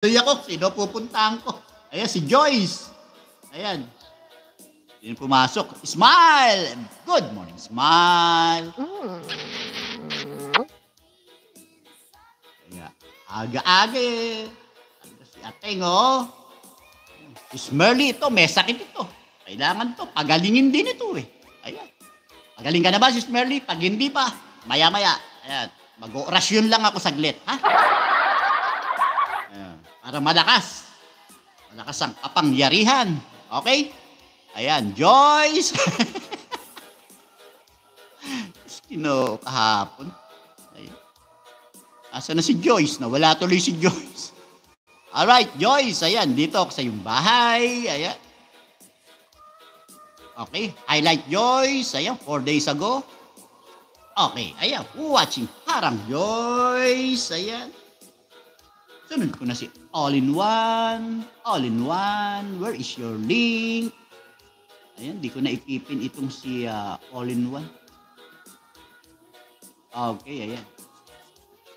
Tuloy ako, sino pupuntahan ko? Ayan, si Joyce. Ayan. Sino pumasok? Smile! Good morning, Smile. Ayan. Aga-aga eh. Ayan, si Ateng, oh. Si Smurly, ito, may sakit ito. Kailangan to, pagalingin din ito eh. Ayan. Pagaling ka na ba si Smurly? Pag hindi pa, maya-maya. Ayan. Mag-orasyon lang ako saglit, ha? Ayan. Para malakas. Malakas ang kapangyarihan. Okay? Ayan, Joyce. Sino kahapon? Ayan. Asa na si Joyce? Nawala tuloy si Joyce. Alright, Joyce. Ayan, dito ako sa iyong bahay. Ayan. Okay, highlight Joyce. Ayan, 4 days ago. Okay, ayan, watching Harang Joyce. Ayan. Sunod ko na si All-in-One. All-in-One, where is your link? Ayan, di ko na ipipin itong si All-in-One. Okay, ayan.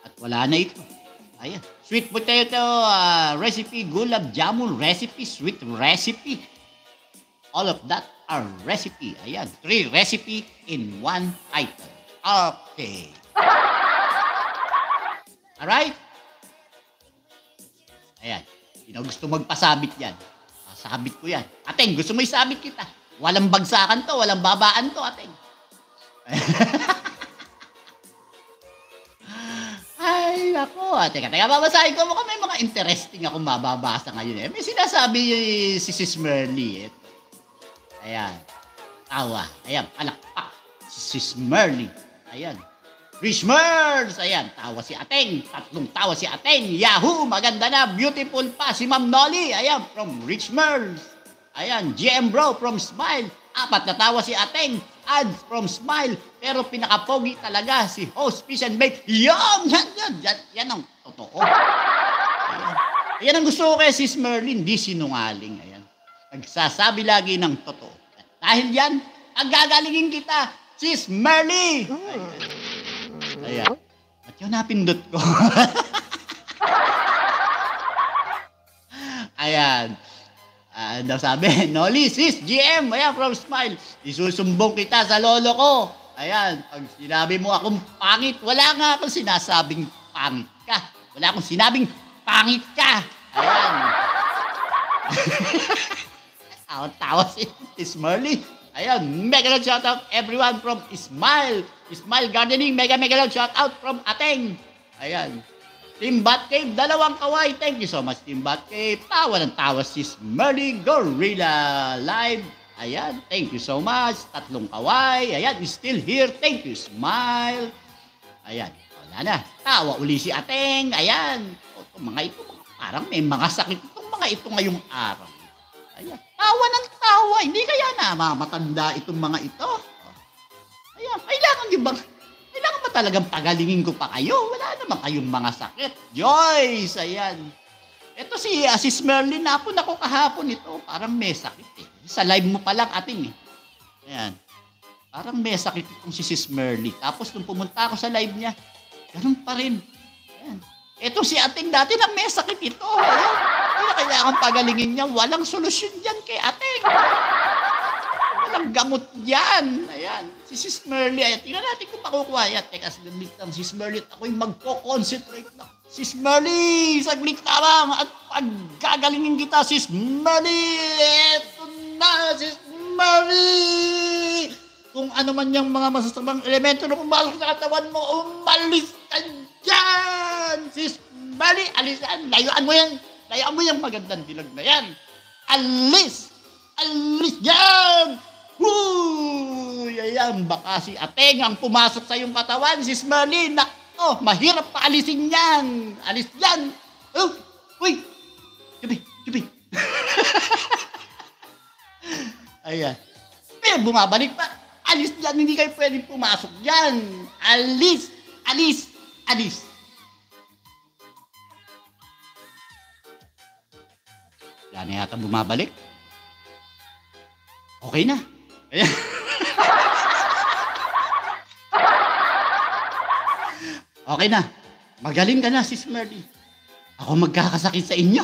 At wala na ito. Ayan, sweet potato recipe, gulab jamun recipe, sweet recipe. All of that are recipe. Ayan, 3 recipe in 1 item. Okay. Alright? Ayan. Sino gusto magpasabit yan? Sabit ko yan. Ateng, gusto mo isabit kita? Walang bagsakan to, walang babaan to, Ateng. Ay, nako. Teka, babasahin ko mo may mga interesting akong mababasa ngayon. May sinasabi si Sis Merly. Ayan. Tawa. Ayan, palakpak. Si Sis Merly. Ayan. Richmers! Ayan, tawa si Ateng. 3 tawa si Ateng. Yahoo! Maganda na. Beautiful pa si Ma'am Nolly. Ayan, from Richmers. Ayan, GM Bro from Smile. 4 na tawa si Ateng. Ads from Smile. Pero pinakapogi talaga si Host Fish and Bait. Yan ang totoo. Ayan. Ayan ang gusto ko kay Sis Merlin. Di sinungaling. Ayan. Nagsasabi lagi ng totoo. At dahil yan, paggagalingin kita, Sis Merly! Ayan. At yun napindot ko. Ayan. Daw sabi, Nolly, sis, GM, ayan, from Smile. Isusumbong kita sa lolo ko. Ayan, pag sinabi mo akong pangit, wala nga akong sinasabing pangit ka. Wala akong sinabing pangit ka. Ayan. Tawa si Smurly. Ayan, mega love shoutout everyone from Smile. Smile Gardening, mega love shoutout from Ateng. Ayan. Team Batcave, 2 kaway. Thank you so much, Team Batcave. Tawa ng tawa si Smurly Gorilla Live. Ayan, thank you so much. 3 kaway. Ayan, still here. Thank you, Smile. Ayan, wala na. Tawa uli si Ateng. Ayan. Mga ito, parang may mga sakit itong mga ito ngayong araw. Ayan, tawa ng tawa. Hindi kaya namamatanda itong mga ito. Ayan, kailangan ba talagang pagalingin ko pa kayo? Wala naman kayong mga sakit. Joyce, ayan. Ito si Sis Merlin, napon ako kahapon ito. Parang may sakit eh. Sa live mo pa lang, Ating eh. Ayan. Parang may sakit itong si Sis Merlin. Tapos nung pumunta ako sa live niya, ganun pa rin. Ayan. Ito si Ating dati na may sakit ito. Ayan. Kailangan pagalingin niya. Walang solusyon dyan kay Ating. Walang gamot dyan. Ayan. Si Sis Merly. Ayan. Tingnan natin kung makukuha. Ayan. Teka, saglit lang. Sis Merly. Ako'y magko-concentrate lang. Sis Merly. Saglit ka lang. At paggagalingin kita, Sis Merly. Ito na, Sis Merly. Kung ano man yung mga masasamang elemento na pumasok sa katawan mo, umalis ka dyan. Sis Merly. Alisan. Layuan mo yan. Layuan mo yung magandang dilag na yan. Alis! Alis yan! Huy! Ayan, baka si Ateng ang pumasok sa iyong katawan, Sis Merly. Nako, mahirap paalisin yan. Alis yan! Oh! Uy! Chubi! Ayan. Pero bumabalik pa. Alis yan, hindi kayo pwedeng pumasok yan. Alis! Alis! Alis! Wala na yata bumabalik. Okay na. Ayan. Okay na. Magaling ka na, Sis Merly. ako magkakasakit sa inyo.